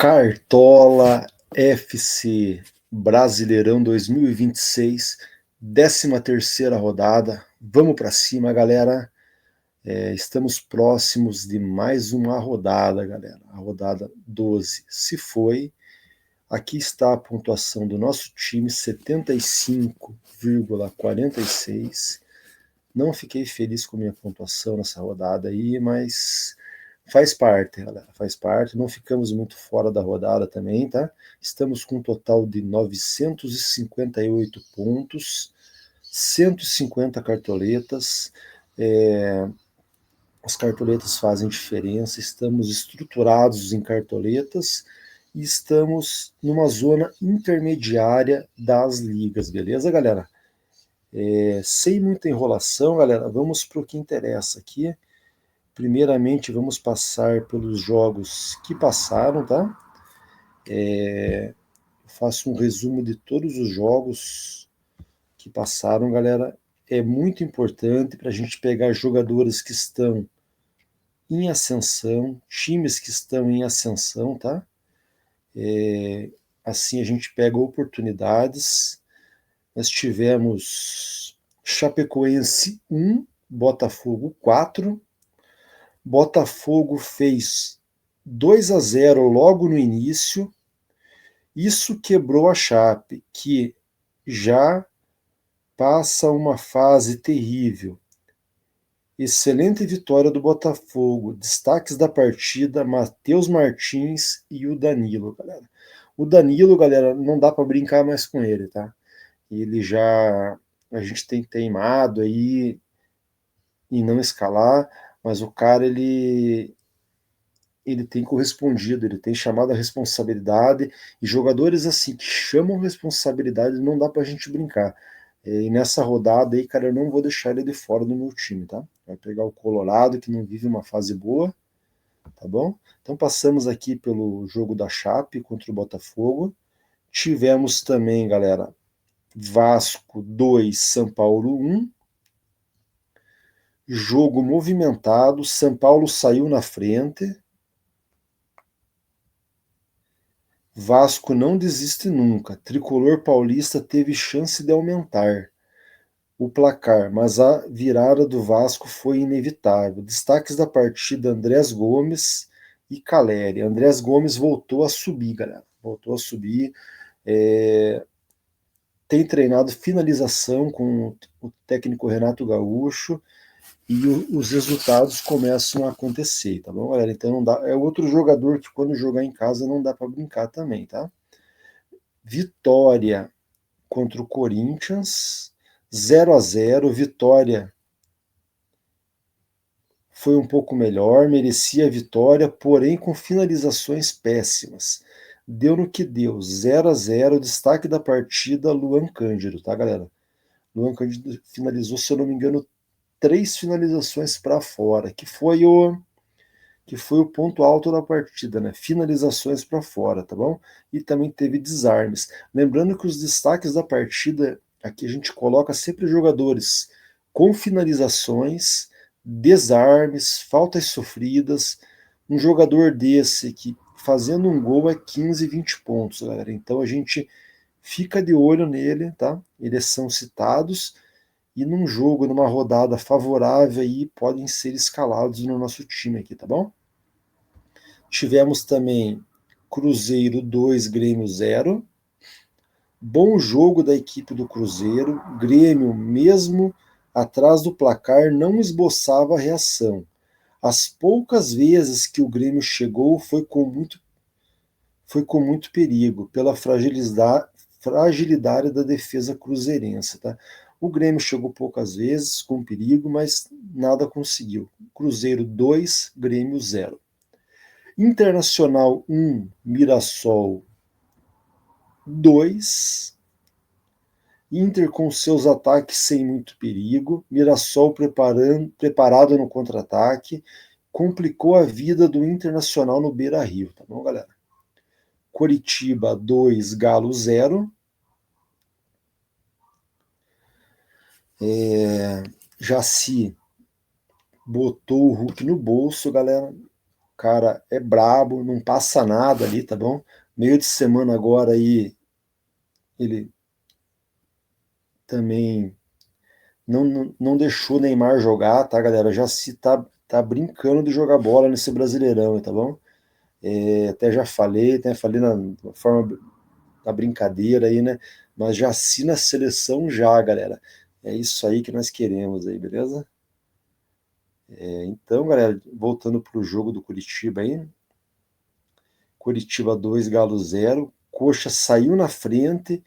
Cartola FC Brasileirão 2026, 13ª rodada. Vamos para cima, galera. Estamos próximos de mais uma rodada, galera. A rodada 12 se foi. Aqui está a pontuação do nosso time, 75,46. Não fiquei feliz com a minha pontuação nessa rodada aí, mas faz parte, galera, faz parte. Não ficamos muito fora da rodada também, tá? Estamos com um total de 958 pontos, 150 cartoletas. As cartoletas fazem diferença, estamos estruturados em cartoletas e estamos numa zona intermediária das ligas, beleza, galera? Sem muita enrolação, galera, vamos para o que interessa aqui. Primeiramente, vamos passar pelos jogos que passaram, tá? Faço um resumo de todos os jogos que passaram, galera. É muito importante para a gente pegar jogadores que estão em ascensão, times que estão em ascensão, tá? Assim a gente pega oportunidades. Nós tivemos Chapecoense 1, Botafogo 4. Botafogo fez 2-0 logo no início. Isso quebrou a Chape, que já passa uma fase terrível. Excelente vitória do Botafogo. Destaques da partida: Matheus Martins e o Danilo, galera. O Danilo, galera, não dá para brincar mais com ele, tá? Ele já. A gente tem teimado aí em não escalar, mas o cara, ele tem correspondido, ele tem chamado a responsabilidade, e jogadores assim que chamam responsabilidade não dá pra gente brincar. E nessa rodada aí, cara, eu não vou deixar ele de fora do meu time, tá? Vai pegar o Colorado, que não vive uma fase boa, tá bom? Então passamos aqui pelo jogo da Chape contra o Botafogo. Tivemos também, galera, Vasco 2, São Paulo 1. Jogo movimentado, São Paulo saiu na frente. Vasco não desiste nunca. Tricolor paulista teve chance de aumentar o placar, mas a virada do Vasco foi inevitável. Destaques da partida: Andrés Gomes e Caleri. Andrés Gomes voltou a subir, galera. Voltou a subir. Tem treinado finalização com o técnico Renato Gaúcho e os resultados começam a acontecer, tá bom, galera? Então não dá. É outro jogador que quando jogar em casa não dá para brincar também, tá? Vitória contra o Corinthians, 0-0. Vitória foi um pouco melhor, merecia a vitória, porém com finalizações péssimas. Deu no que deu, 0-0. Destaque da partida: Luan Cândido, tá, galera? Luan Cândido finalizou, se eu não me engano, 3 finalizações para fora, que foi o ponto alto da partida, né? Finalizações para fora, tá bom? E também teve desarmes. Lembrando que os destaques da partida, aqui a gente coloca sempre jogadores com finalizações, desarmes, faltas sofridas. Um jogador desse que fazendo um gol é 15, 20 pontos, galera. Então a gente fica de olho nele, tá? Eles são citados e num jogo, numa rodada favorável aí, podem ser escalados no nosso time aqui, tá bom? Tivemos também Cruzeiro 2, Grêmio 0. Bom jogo da equipe do Cruzeiro. Grêmio, mesmo atrás do placar, não esboçava a reação. As poucas vezes que o Grêmio chegou foi com muito perigo, pela fragilidade da defesa cruzeirense. Tá? O Grêmio chegou poucas vezes, com perigo, mas nada conseguiu. Cruzeiro 2, Grêmio 0. Internacional 1, Mirassol 2. Inter com seus ataques sem muito perigo. Mirassol preparado no contra-ataque. Complicou a vida do Internacional no Beira-Rio, tá bom, galera? Coritiba 2, Galo 0. Jaci botou o Hulk no bolso, galera. cara é brabo, não passa nada ali, tá bom? Meio de semana agora aí, ele também não deixou o Neymar jogar, tá, galera? Já se tá brincando de jogar bola nesse Brasileirão, tá bom? Até já falei, até falei na forma da brincadeira aí, né? Mas já assina a seleção já, galera. É isso aí que nós queremos aí, beleza? Então, galera, voltando pro jogo do Curitiba aí. Curitiba 2, Galo 0. Coxa saiu na frente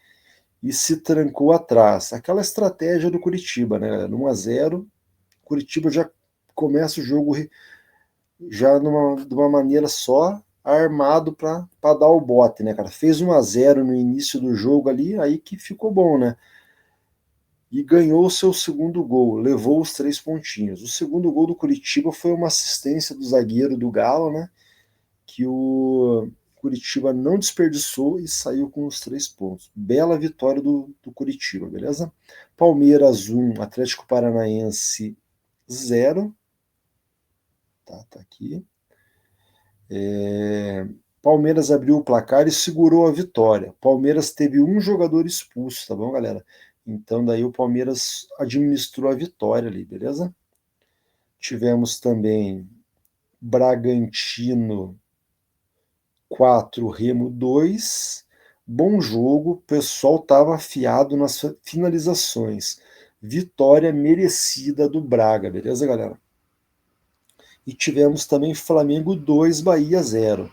e se trancou atrás. Aquela estratégia do Curitiba, né, galera? 1-0, Curitiba já começa o jogo já de uma maneira só, armado para dar o bote, né, cara? Fez 1-0 no início do jogo ali, aí que ficou bom, né? E ganhou o seu segundo gol, levou os 3 pontinhos. O segundo gol do Curitiba foi uma assistência do zagueiro do Galo, né? Que o Curitiba não desperdiçou e saiu com os 3 pontos. Bela vitória do Curitiba, beleza? Palmeiras 1, Atlético Paranaense 0. Tá aqui. Palmeiras abriu o placar e segurou a vitória. Palmeiras teve um jogador expulso, tá bom, galera? Então daí o Palmeiras administrou a vitória ali, beleza? Tivemos também Bragantino 4, Remo 2. Bom jogo, o pessoal estava afiado nas finalizações. Vitória merecida do Braga, beleza, galera? E tivemos também Flamengo 2, Bahia 0.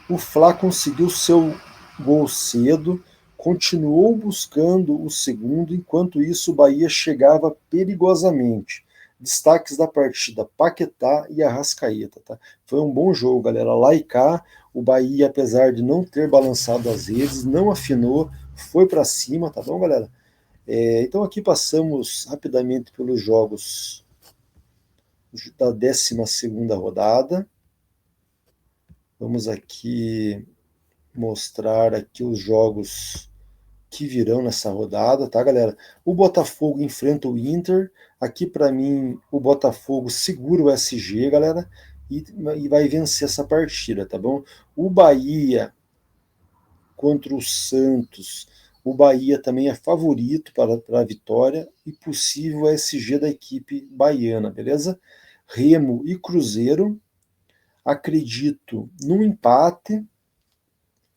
O Fla conseguiu seu gol cedo, continuou buscando o segundo, enquanto isso o Bahia chegava perigosamente. Destaques da partida: Paquetá e Arrascaeta. Tá? Foi um bom jogo, galera. Lá e cá, o Bahia, apesar de não ter balançado as redes, não afinou, foi para cima, tá bom, galera? Então aqui passamos rapidamente pelos jogos da 12ª rodada. Vamos aqui mostrar aqui os jogos que virão nessa rodada, tá, galera? O Botafogo enfrenta o Inter. Aqui, para mim, o Botafogo segura o SG, galera, e vai vencer essa partida, tá bom? O Bahia contra o Santos. O Bahia também é favorito para a vitória e possível SG da equipe baiana, beleza? Remo e Cruzeiro. Acredito no empate,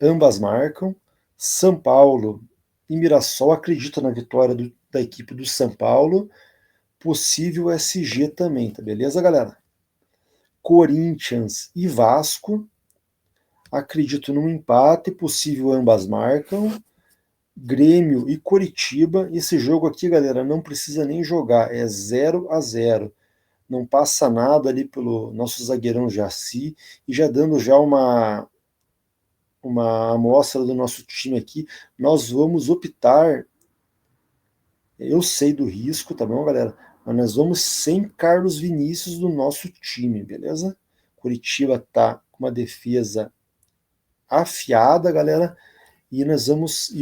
ambas marcam. São Paulo e Mirassol acreditam na vitória da equipe do São Paulo. Possível SG também, tá beleza, galera? Corinthians e Vasco. Acredito num empate, possível ambas marcam. Grêmio e Coritiba. Esse jogo aqui, galera, não precisa nem jogar, é 0-0. Não passa nada ali pelo nosso zagueirão Jaci e já dando já uma amostra do nosso time aqui, nós vamos optar, eu sei do risco, tá bom, galera? Mas nós vamos sem Carlos Vinícius do nosso time, beleza? Curitiba tá com uma defesa afiada, galera, e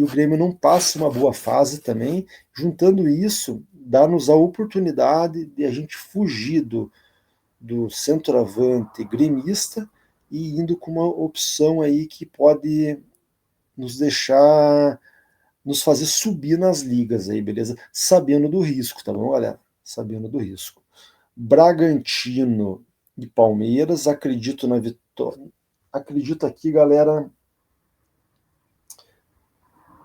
o Grêmio não passa uma boa fase também. Juntando isso, dá-nos a oportunidade de a gente fugir do centroavante gremista e indo com uma opção aí que pode nos deixar, nos fazer subir nas ligas aí, beleza? Sabendo do risco, tá bom, galera? Sabendo do risco. Bragantino e Palmeiras, acredito na vitória. Acredito aqui, galera,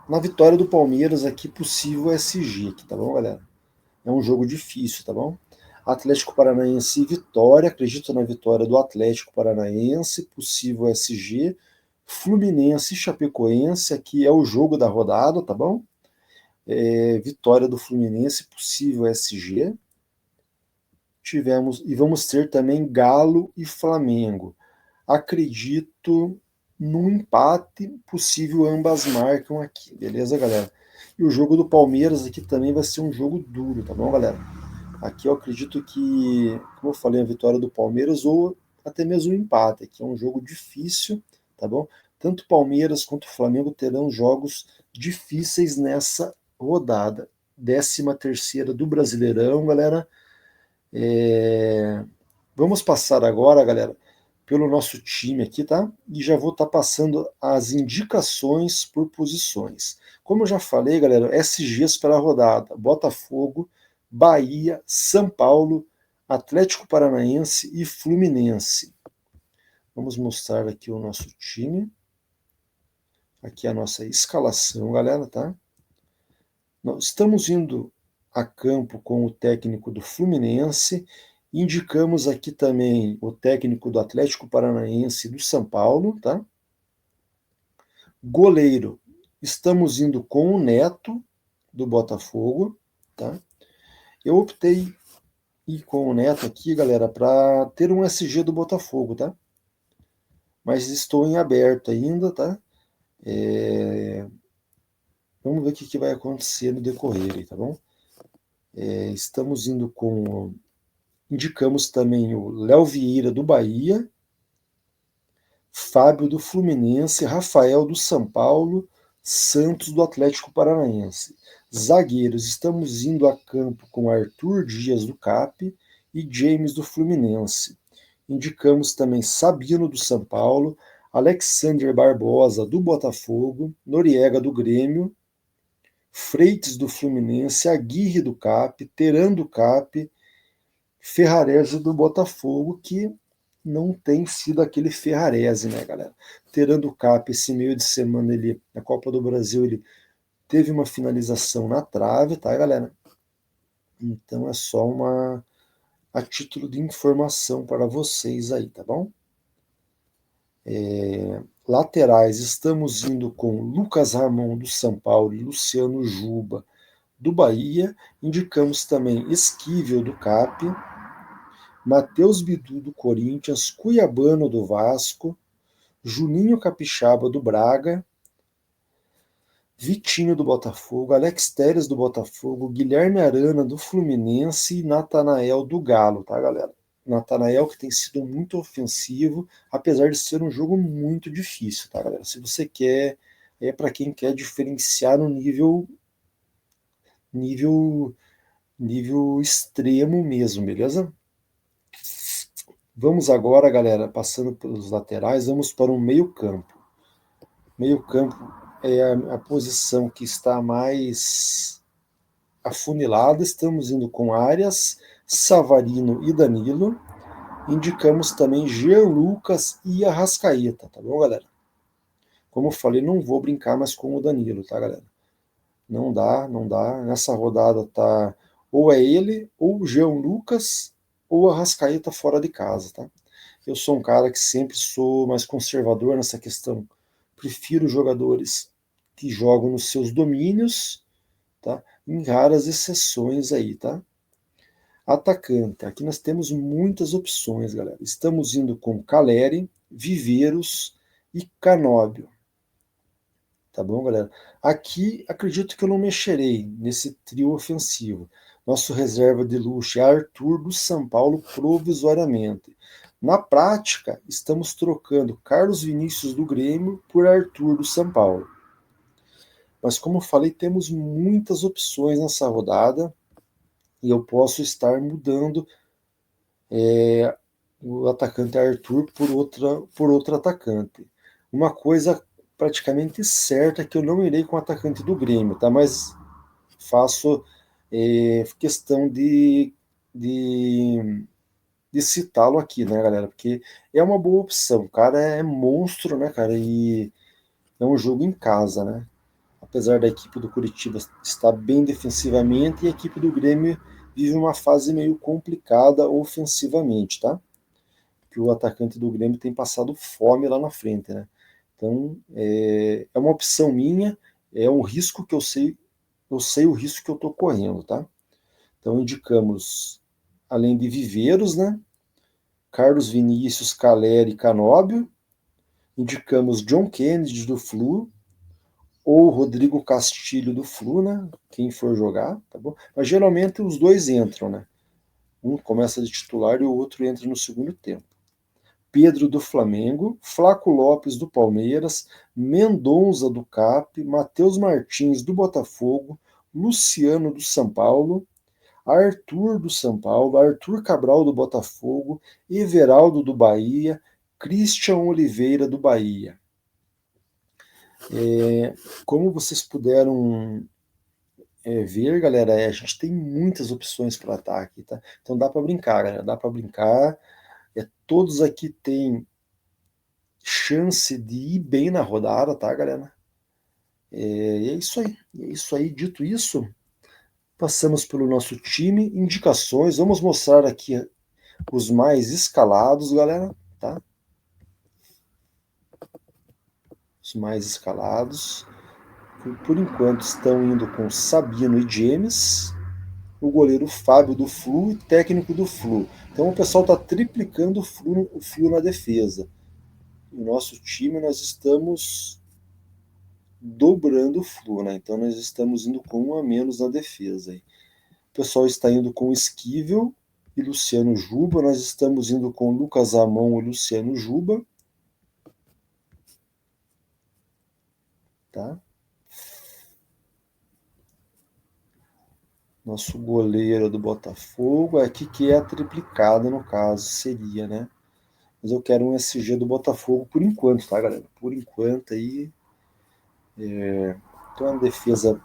na vitória do Palmeiras aqui, possível SG aqui, tá bom, galera? É um jogo difícil, tá bom? Atlético Paranaense e Vitória, acredito na vitória do Atlético Paranaense, possível SG. Fluminense e Chapecoense, aqui é o jogo da rodada, tá bom? Vitória do Fluminense, possível SG. E vamos ter também Galo e Flamengo. Acredito num empate, possível ambas marcam aqui, beleza, galera? E o jogo do Palmeiras aqui também vai ser um jogo duro, tá bom, galera? Aqui eu acredito que, como eu falei, a vitória do Palmeiras ou até mesmo um empate. Aqui é um jogo difícil, tá bom? Tanto Palmeiras quanto Flamengo terão jogos difíceis nessa rodada. 13ª do Brasileirão, galera. Vamos passar agora, galera, pelo nosso time aqui, tá? E já vou estar passando as indicações por posições. Como eu já falei, galera, SGs para a rodada: Botafogo, Bahia, São Paulo, Atlético Paranaense e Fluminense. Vamos mostrar aqui o nosso time. Aqui a nossa escalação, galera, tá? Nós estamos indo a campo com o técnico do Fluminense. Indicamos aqui também o técnico do Atlético Paranaense e do São Paulo, tá? Goleiro, estamos indo com o Neto do Botafogo, tá? Eu optei ir com o Neto aqui, galera, para ter um SG do Botafogo, tá? Mas estou em aberto ainda, tá? Vamos ver o que vai acontecer no decorrer aí, tá bom? Estamos indo com. Indicamos também o Léo Vieira do Bahia, Fábio do Fluminense, Rafael do São Paulo, Santos do Atlético Paranaense. Zagueiros, estamos indo a campo com Arthur Dias do CAP e James do Fluminense. Indicamos também Sabino do São Paulo, Alexander Barbosa do Botafogo, Noriega do Grêmio, Freitas do Fluminense, Aguirre do CAP, Teran do CAP, Ferrarese do Botafogo, que não tem sido aquele Ferrarese, né, galera? Terando o CAP esse meio de semana, ele, na Copa do Brasil, ele teve uma finalização na trave, tá, galera? Então é só uma a título de informação para vocês aí, tá bom? Laterais, estamos indo com Lucas Ramon do São Paulo e Luciano Juba do Bahia. Indicamos também Esquivel do CAP, Matheus Bidu do Corinthians, Cuiabano do Vasco, Juninho Capixaba do Braga, Vitinho do Botafogo, Alex Telles do Botafogo, Guilherme Arana do Fluminense e Natanael do Galo, tá, galera? Natanael que tem sido muito ofensivo, apesar de ser um jogo muito difícil, tá, galera? Se você quer, é para quem quer diferenciar no nível nível extremo mesmo, beleza? Vamos agora, galera, passando pelos laterais, vamos para o meio-campo. Meio-campo é a posição que está mais afunilada. Estamos indo com Arias, Savarino e Danilo. Indicamos também Jean Lucas e Arrascaeta, tá bom, galera? Como eu falei, não vou brincar mais com o Danilo, tá, galera? Não dá, não dá. Nessa rodada tá ou é ele, ou o Jean Lucas, ou o Arrascaeta fora de casa, tá? Eu sou um cara que sempre sou mais conservador nessa questão. Prefiro jogadores que jogam nos seus domínios, tá? Em raras exceções aí, tá? Atacante, aqui nós temos muitas opções, galera. Estamos indo com Caleri, Viveiros e Canóbio. Tá bom, galera? Aqui acredito que eu não mexerei nesse trio ofensivo. Nosso reserva de luxo é Arthur do São Paulo provisoriamente. Na prática, estamos trocando Carlos Vinícius do Grêmio por Arthur do São Paulo. Mas como eu falei, temos muitas opções nessa rodada e eu posso estar mudando o atacante Arthur por outro atacante. Uma coisa praticamente certa é que eu não irei com o atacante do Grêmio, tá? Mas faço questão de citá-lo aqui, né, galera? Porque é uma boa opção. O cara é monstro, né, cara? E é um jogo em casa, né? Apesar da equipe do Curitiba estar bem defensivamente, e a equipe do Grêmio vive uma fase meio complicada ofensivamente, tá? Que o atacante do Grêmio tem passado fome lá na frente, né? Então, é uma opção minha, é um risco que eu sei o risco que eu estou correndo, tá? Então, indicamos, além de Viveiros, né? Carlos Vinícius, Caleri e Canóbio. Indicamos John Kennedy do Flu, ou Rodrigo Castilho do Flu, né? Quem for jogar, tá bom? Mas geralmente os dois entram, né? Um começa de titular e o outro entra no segundo tempo. Pedro do Flamengo, Flaco Lopes do Palmeiras, Mendonça do CAP, Matheus Martins do Botafogo, Luciano do São Paulo, Arthur do São Paulo, Arthur Cabral do Botafogo, Everaldo do Bahia, Christian Oliveira, do Bahia. Como vocês puderam ver, galera, a gente tem muitas opções para ataque, tá? Então dá para brincar, galera, dá para brincar. Todos aqui têm chance de ir bem na rodada, tá, galera? E é isso aí. É isso aí. Dito isso, passamos pelo nosso time, indicações. Vamos mostrar aqui os mais escalados, galera, tá? Os mais escalados. Por enquanto estão indo com Sabino e James, o goleiro Fábio do Flu e técnico do Flu. Então o pessoal está triplicando o Flu na defesa. No nosso time nós estamos dobrando o Flu, né? Então nós estamos indo com um a menos na defesa. O pessoal está indo com Esquivel e Luciano Juba. Nós estamos indo com Lucas Amon e Luciano Juba. Tá? Nosso goleiro do Botafogo. Aqui que é a triplicada, no caso, seria, né? Mas eu quero um SG do Botafogo por enquanto, tá, galera? Por enquanto aí. Então a defesa,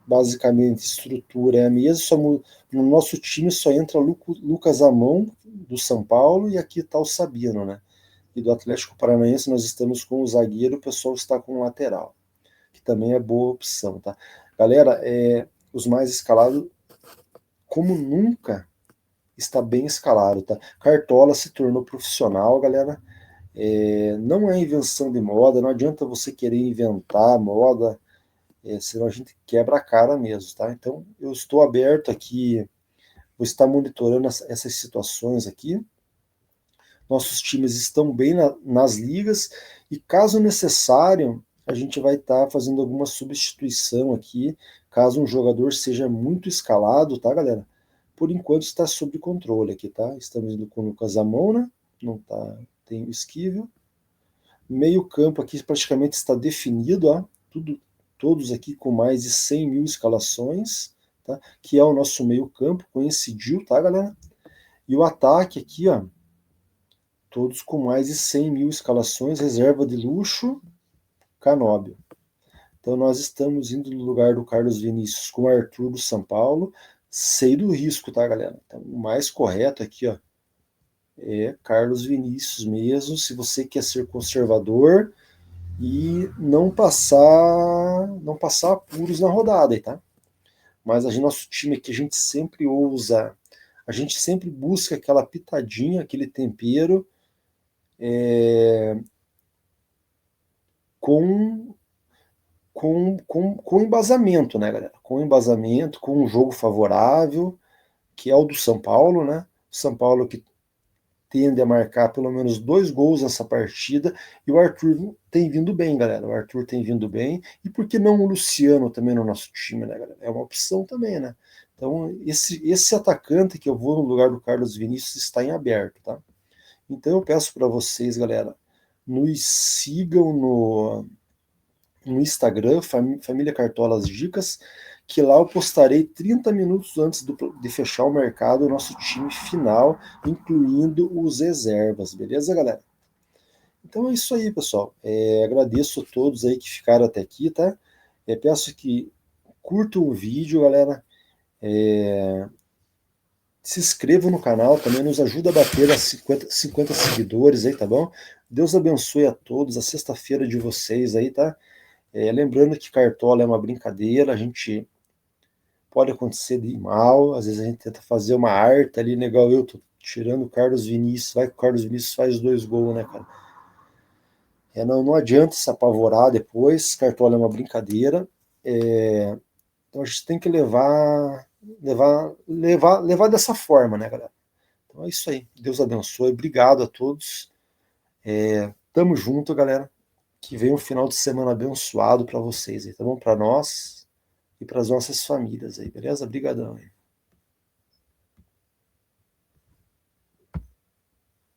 basicamente, estrutura é a mesma. Só no nosso time só entra Lucas Amon, do São Paulo, e aqui tá o Sabino, né? E do Atlético Paranaense nós estamos com o zagueiro, o pessoal está com o lateral, que também é boa opção, tá? Galera, os mais escalados, como nunca, está bem escalado, tá? Cartola se tornou profissional, galera. Não é invenção de moda, não adianta você querer inventar moda, senão a gente quebra a cara mesmo, tá? Então, eu estou aberto aqui, vou estar monitorando essas situações aqui. Nossos times estão bem nas ligas e, caso necessário, a gente vai estar fazendo alguma substituição aqui, caso um jogador seja muito escalado, tá, galera? Por enquanto está sob controle aqui, tá? Estamos indo com o Lucas Amona, não tá, tem o Esquivel. Meio campo aqui praticamente está definido, ó, todos aqui com mais de 100 mil escalações, tá? Que é o nosso meio campo, coincidiu, tá, galera? E o ataque aqui, ó, todos com mais de 100 mil escalações, reserva de luxo, Canóbio. Então nós estamos indo no lugar do Carlos Vinícius com o Arthur do São Paulo, sei do risco, tá, galera? Então o mais correto aqui, ó, é Carlos Vinícius mesmo, se você quer ser conservador e não passar apuros na rodada, tá? Mas nosso time aqui, a gente sempre ousa, a gente sempre busca aquela pitadinha, aquele tempero, com embasamento, né, galera? Com embasamento, com um jogo favorável, que é o do São Paulo, né? São Paulo que tende a marcar pelo menos 2 gols nessa partida, e o Arthur tem vindo bem, galera. O Arthur tem vindo bem, e por que não o Luciano também no nosso time, né, galera? É uma opção também, né? Então, esse atacante que eu vou no lugar do Carlos Vinícius está em aberto, tá? Então eu peço para vocês, galera, nos sigam no Instagram, Família Cartolas Dicas, que lá eu postarei 30 minutos antes de fechar o mercado o nosso time final, incluindo os reservas, beleza, galera? Então é isso aí, pessoal. Agradeço a todos aí que ficaram até aqui, tá? Peço que curtam o vídeo, galera. Se inscrevam no canal, também nos ajuda a bater a 50 seguidores aí, tá bom? Deus abençoe a todos, a sexta-feira de vocês aí, tá? Lembrando que Cartola é uma brincadeira, a gente pode acontecer de mal, às vezes a gente tenta fazer uma arte ali, igual eu tô tirando o Carlos Vinícius, vai que o Carlos Vinícius faz 2 gols, né, cara? Não adianta se apavorar depois, Cartola é uma brincadeira, então a gente tem que levar dessa forma, né, galera? Então é isso aí, Deus abençoe, obrigado a todos, tamo junto, galera, que venha um final de semana abençoado para vocês aí, tá bom? Para nós e para as nossas famílias aí, beleza? Obrigadão aí.